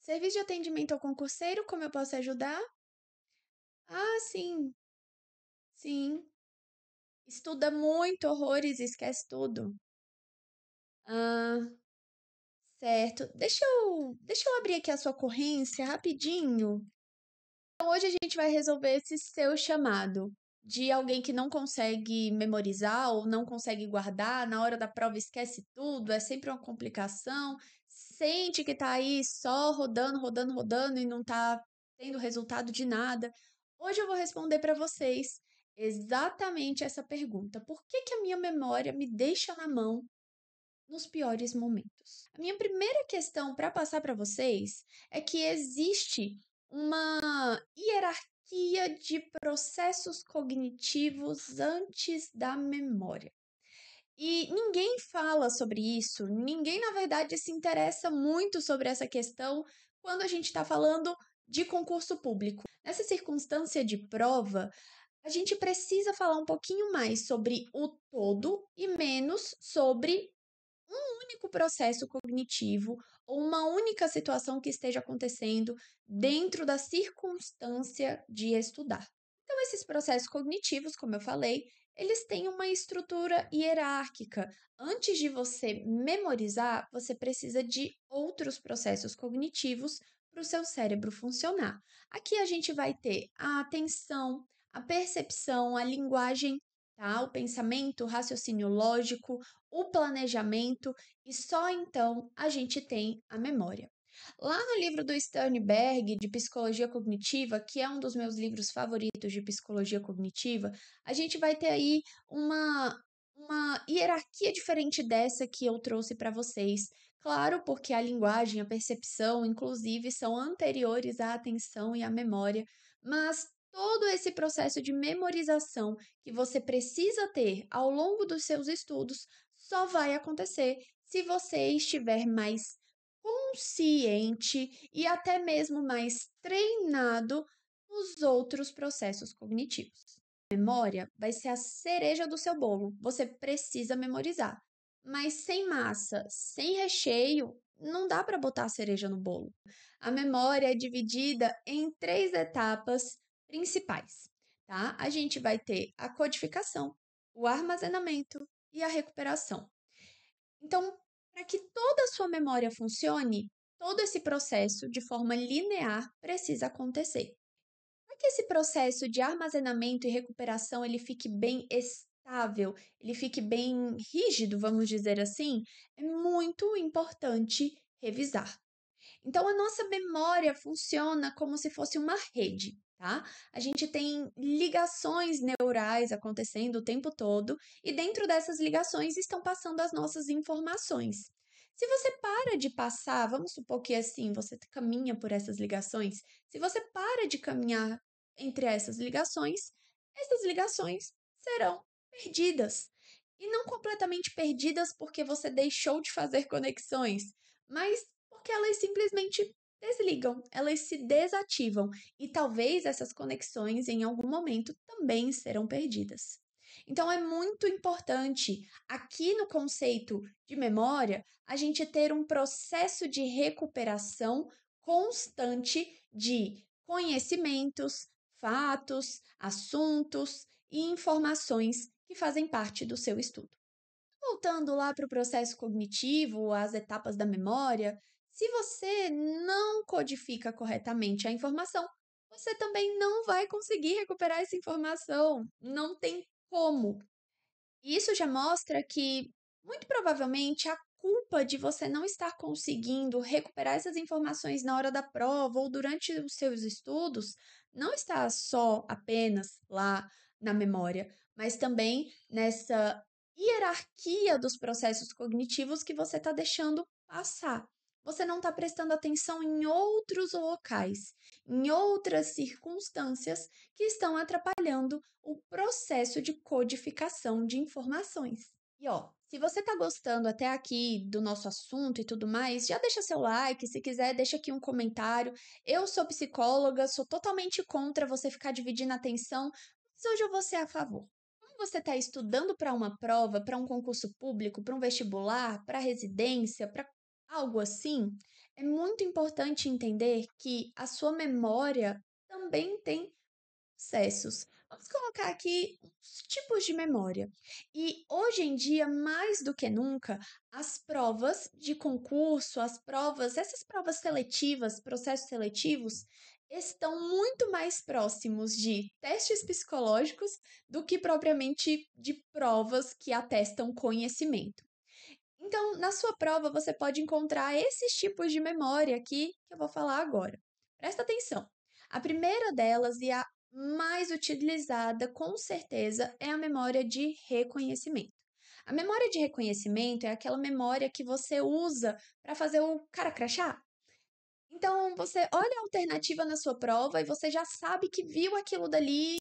Serviço de atendimento ao concurseiro, como eu posso ajudar? Ah, sim, sim. Estuda muito, horrores, esquece tudo. Ah, certo. Deixa eu abrir aqui a sua ocorrência rapidinho. Então, hoje a gente vai resolver esse seu chamado de alguém que não consegue memorizar ou não consegue guardar, na hora da prova esquece tudo, é sempre uma complicação, sente que tá aí só rodando, rodando, rodando e não tá tendo resultado de nada. Hoje eu vou responder para vocês exatamente essa pergunta: por que que a minha memória me deixa na mão nos piores momentos? A minha primeira questão para passar para vocês é que existe uma hierarquia de processos cognitivos antes da memória. E ninguém fala sobre isso, ninguém, na verdade, se interessa muito sobre essa questão quando a gente está falando de concurso público. Nessa circunstância de prova, a gente precisa falar um pouquinho mais sobre o todo e menos sobre único processo cognitivo ou uma única situação que esteja acontecendo dentro da circunstância de estudar. Então, esses processos cognitivos, como eu falei, eles têm uma estrutura hierárquica. Antes de você memorizar, você precisa de outros processos cognitivos para o seu cérebro funcionar. Aqui a gente vai ter a atenção, a percepção, a linguagem, tá? O pensamento, o raciocínio lógico, o planejamento e só então a gente tem a memória. Lá no livro do Sternberg, de Psicologia Cognitiva, que é um dos meus livros favoritos de psicologia cognitiva, a gente vai ter aí uma hierarquia diferente dessa que eu trouxe para vocês. Claro, porque a linguagem, a percepção, inclusive, são anteriores à atenção e à memória, mas todo esse processo de memorização que você precisa ter ao longo dos seus estudos só vai acontecer se você estiver mais consciente e até mesmo mais treinado nos outros processos cognitivos. A memória vai ser a cereja do seu bolo. Você precisa memorizar. Mas sem massa, sem recheio, não dá para botar a cereja no bolo. A memória é dividida em três etapas principais, tá? A gente vai ter a codificação, o armazenamento e a recuperação. Então, para que toda a sua memória funcione, todo esse processo de forma linear precisa acontecer. Para que esse processo de armazenamento e recuperação ele fique bem estável, ele fique bem rígido, vamos dizer assim, é muito importante revisar. Então, a nossa memória funciona como se fosse uma rede, tá? A gente tem ligações neurais acontecendo o tempo todo e dentro dessas ligações estão passando as nossas informações. Se você para de passar, vamos supor que assim, você caminha por essas ligações, se você para de caminhar entre essas ligações serão perdidas. E não completamente perdidas porque você deixou de fazer conexões, mas porque elas simplesmente desligam, elas se desativam e talvez essas conexões em algum momento também serão perdidas. Então é muito importante aqui no conceito de memória a gente ter um processo de recuperação constante de conhecimentos, fatos, assuntos e informações que fazem parte do seu estudo. Voltando lá para o processo cognitivo, as etapas da memória, se você não codifica corretamente a informação, você também não vai conseguir recuperar essa informação. Não tem como. Isso já mostra que, muito provavelmente, a culpa de você não estar conseguindo recuperar essas informações na hora da prova ou durante os seus estudos não está só apenas lá na memória, mas também nessa hierarquia dos processos cognitivos que você está deixando passar. Você não está prestando atenção em outros locais, em outras circunstâncias que estão atrapalhando o processo de codificação de informações. E ó, se você tá gostando até aqui do nosso assunto e tudo mais, já deixa seu like, se quiser, deixa aqui um comentário. Eu sou psicóloga, sou totalmente contra você ficar dividindo a atenção, mas hoje eu vou ser a favor. Como você está estudando para uma prova, para um concurso público, para um vestibular, para residência, para algo assim, é muito importante entender que a sua memória também tem processos. Vamos colocar aqui os tipos de memória. E hoje em dia, mais do que nunca, as provas de concurso, essas provas seletivas, processos seletivos, estão muito mais próximos de testes psicológicos do que propriamente de provas que atestam conhecimento. Então, na sua prova, você pode encontrar esses tipos de memória aqui que eu vou falar agora. Presta atenção. A primeira delas e a mais utilizada, com certeza, é a memória de reconhecimento. A memória de reconhecimento é aquela memória que você usa para fazer o cara crachá. Então, você olha a alternativa na sua prova e você já sabe que viu aquilo dali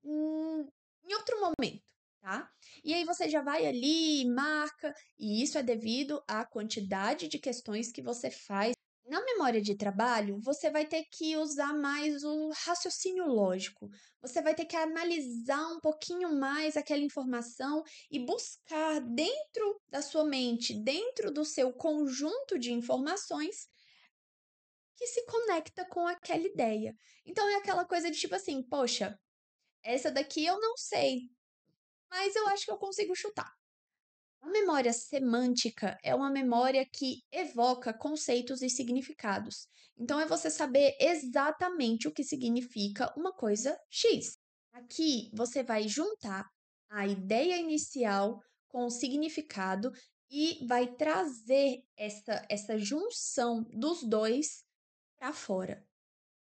em outro momento, tá? E aí você já vai ali e marca, e isso é devido à quantidade de questões que você faz. Na memória de trabalho, você vai ter que usar mais o raciocínio lógico. Você vai ter que analisar um pouquinho mais aquela informação e buscar dentro da sua mente, dentro do seu conjunto de informações, que se conecta com aquela ideia. Então é aquela coisa de tipo assim, poxa, essa daqui eu não sei, mas eu acho que eu consigo chutar. A memória semântica é uma memória que evoca conceitos e significados. Então é você saber exatamente o que significa uma coisa X. Aqui você vai juntar a ideia inicial com o significado e vai trazer essa junção dos dois para fora.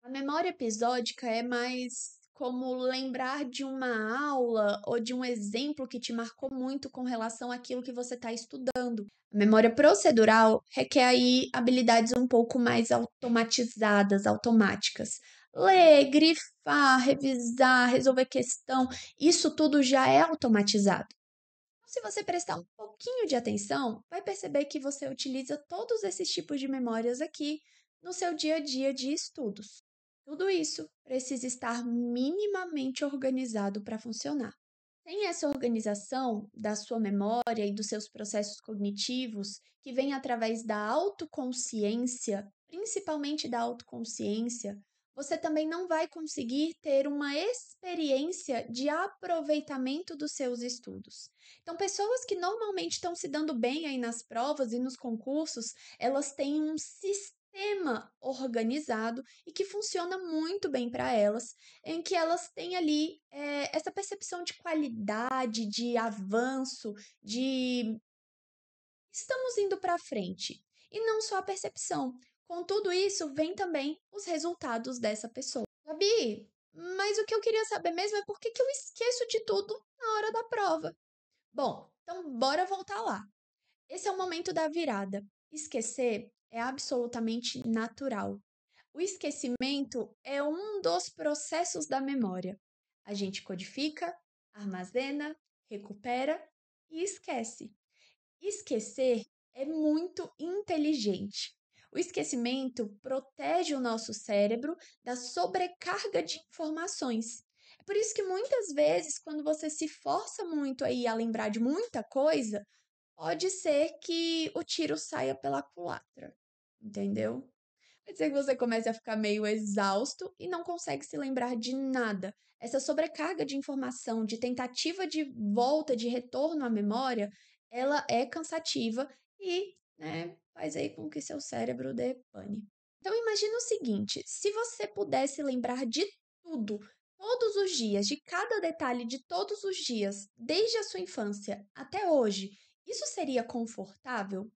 A memória episódica é mais como lembrar de uma aula ou de um exemplo que te marcou muito com relação àquilo que você está estudando. A memória procedural requer aí habilidades um pouco mais automatizadas, automáticas. Ler, grifar, revisar, resolver questão, isso tudo já é automatizado. Então, se você prestar um pouquinho de atenção, vai perceber que você utiliza todos esses tipos de memórias aqui no seu dia a dia de estudos. Tudo isso precisa estar minimamente organizado para funcionar. Sem essa organização da sua memória e dos seus processos cognitivos, que vem através da autoconsciência, principalmente da autoconsciência, você também não vai conseguir ter uma experiência de aproveitamento dos seus estudos. Então, pessoas que normalmente estão se dando bem aí nas provas e nos concursos, elas têm um sistema organizado e que funciona muito bem para elas, em que elas têm ali essa percepção de qualidade, de avanço, de estamos indo para frente. E não só a percepção. Com tudo isso, vem também os resultados dessa pessoa. Gabi, mas o que eu queria saber mesmo é por que que eu esqueço de tudo na hora da prova. Bom, então bora voltar lá. Esse é o momento da virada. Esquecer é absolutamente natural. O esquecimento é um dos processos da memória. A gente codifica, armazena, recupera e esquece. Esquecer é muito inteligente. O esquecimento protege o nosso cérebro da sobrecarga de informações. É por isso que muitas vezes, quando você se força muito aí a lembrar de muita coisa, pode ser que o tiro saia pela culatra, entendeu? Pode ser que você comece a ficar meio exausto e não consegue se lembrar de nada. Essa sobrecarga de informação, de tentativa de volta, de retorno à memória, ela é cansativa e, né, faz aí com que seu cérebro dê pane. Então imagina o seguinte, se você pudesse lembrar de tudo, todos os dias, de cada detalhe de todos os dias, desde a sua infância até hoje, isso seria confortável?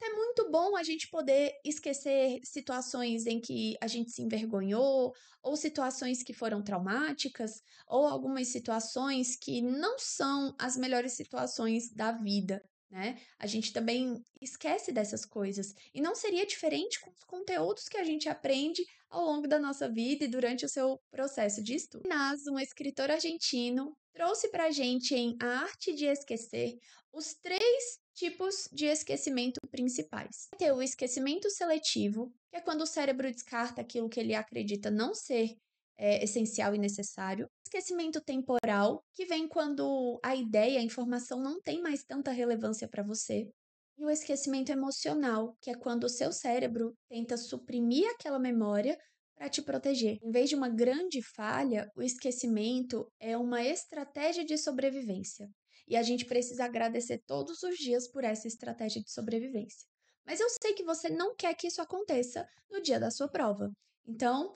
É muito bom a gente poder esquecer situações em que a gente se envergonhou, ou situações que foram traumáticas, ou algumas situações que não são as melhores situações da vida, né? A gente também esquece dessas coisas. E não seria diferente com os conteúdos que a gente aprende ao longo da nossa vida e durante o seu processo de estudo. Nas, um escritor argentino, trouxe para a gente em A Arte de Esquecer os três tipos de esquecimento principais. Tem o esquecimento seletivo, que é quando o cérebro descarta aquilo que ele acredita não ser essencial e necessário. Esquecimento temporal, que vem quando a ideia, a informação não tem mais tanta relevância para você. E o esquecimento emocional, que é quando o seu cérebro tenta suprimir aquela memória para te proteger. Em vez de uma grande falha, o esquecimento é uma estratégia de sobrevivência. E a gente precisa agradecer todos os dias por essa estratégia de sobrevivência. Mas eu sei que você não quer que isso aconteça no dia da sua prova. Então,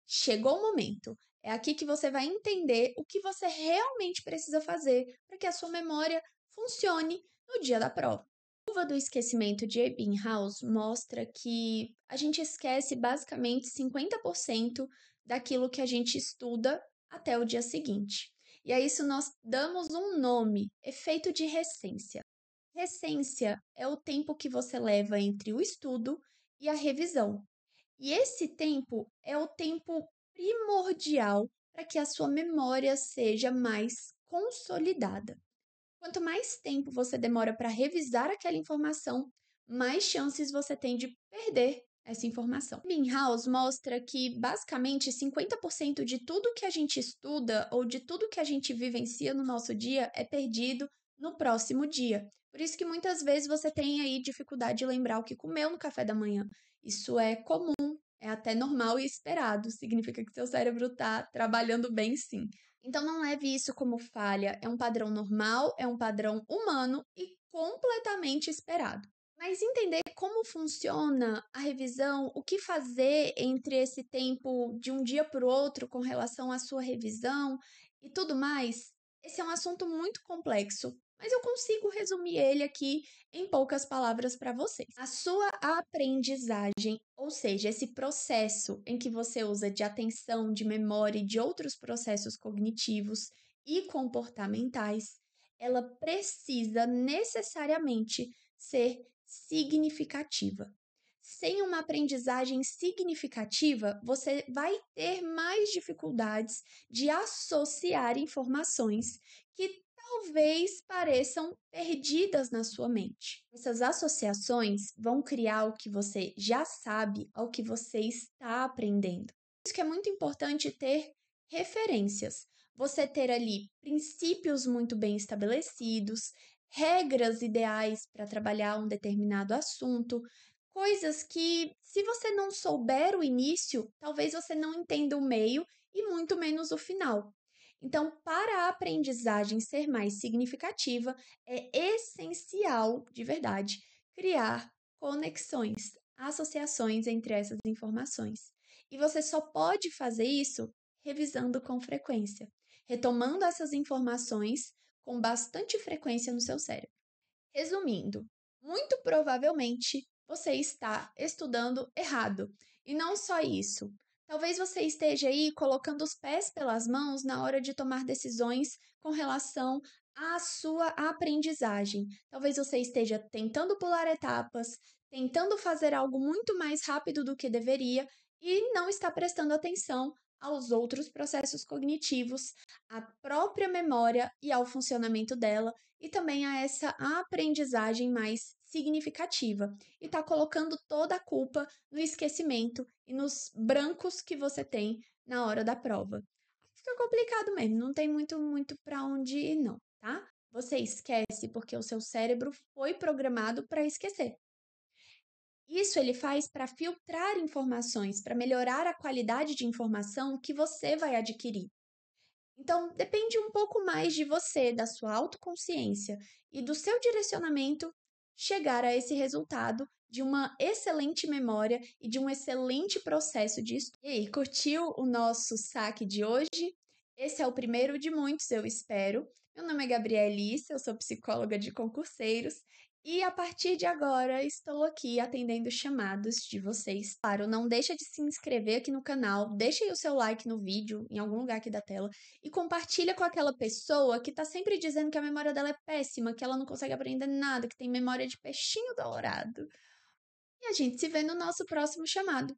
chegou o momento. É aqui que você vai entender o que você realmente precisa fazer para que a sua memória funcione no dia da prova. A curva do esquecimento de Ebbinghaus mostra que a gente esquece basicamente 50% daquilo que a gente estuda até o dia seguinte. E a isso nós damos um nome, efeito de recência. Recência é o tempo que você leva entre o estudo e a revisão. E esse tempo é o tempo primordial para que a sua memória seja mais consolidada. Quanto mais tempo você demora para revisar aquela informação, mais chances você tem de perder essa informação. Ebbinghaus mostra que basicamente 50% de tudo que a gente estuda ou de tudo que a gente vivencia no nosso dia é perdido no próximo dia. Por isso que muitas vezes você tem aí dificuldade de lembrar o que comeu no café da manhã. Isso é comum, é até normal e esperado, significa que seu cérebro está trabalhando bem sim. Então não leve isso como falha, é um padrão normal, é um padrão humano e completamente esperado. Mas entender como funciona a revisão, o que fazer entre esse tempo de um dia para o outro com relação à sua revisão e tudo mais, esse é um assunto muito complexo, mas eu consigo resumir ele aqui em poucas palavras para vocês. A sua aprendizagem, ou seja, esse processo em que você usa de atenção, de memória e de outros processos cognitivos e comportamentais, ela precisa necessariamente ser significativa. Sem uma aprendizagem significativa, você vai ter mais dificuldades de associar informações que talvez pareçam perdidas na sua mente. Essas associações vão criar o que você já sabe ao que você está aprendendo. Por isso que é muito importante ter referências. Você ter ali princípios muito bem estabelecidos, regras ideais para trabalhar um determinado assunto, coisas que, se você não souber o início, talvez você não entenda o meio e muito menos o final. Então, para a aprendizagem ser mais significativa, é essencial, de verdade, criar conexões, associações entre essas informações. E você só pode fazer isso revisando com frequência, retomando essas informações com bastante frequência no seu cérebro. Resumindo, muito provavelmente você está estudando errado. E não só isso. Talvez você esteja aí colocando os pés pelas mãos na hora de tomar decisões com relação à sua aprendizagem. Talvez você esteja tentando pular etapas, tentando fazer algo muito mais rápido do que deveria e não está prestando atenção aos outros processos cognitivos, à própria memória e ao funcionamento dela e também a essa aprendizagem mais significativa. E está colocando toda a culpa no esquecimento e nos brancos que você tem na hora da prova. Fica complicado mesmo, não tem muito para onde ir não, tá? Você esquece porque o seu cérebro foi programado para esquecer. Isso ele faz para filtrar informações, para melhorar a qualidade de informação que você vai adquirir. Então, depende um pouco mais de você, da sua autoconsciência e do seu direcionamento chegar a esse resultado de uma excelente memória e de um excelente processo de estudo. E aí, curtiu o nosso saque de hoje? Esse é o primeiro de muitos, eu espero. Meu nome é Gabrielice, eu sou psicóloga de concurseiros e a partir de agora estou aqui atendendo chamados de vocês. Claro, não deixa de se inscrever aqui no canal, deixa aí o seu like no vídeo, em algum lugar aqui da tela, e compartilha com aquela pessoa que tá sempre dizendo que a memória dela é péssima, que ela não consegue aprender nada, que tem memória de peixinho dourado. E a gente se vê no nosso próximo chamado.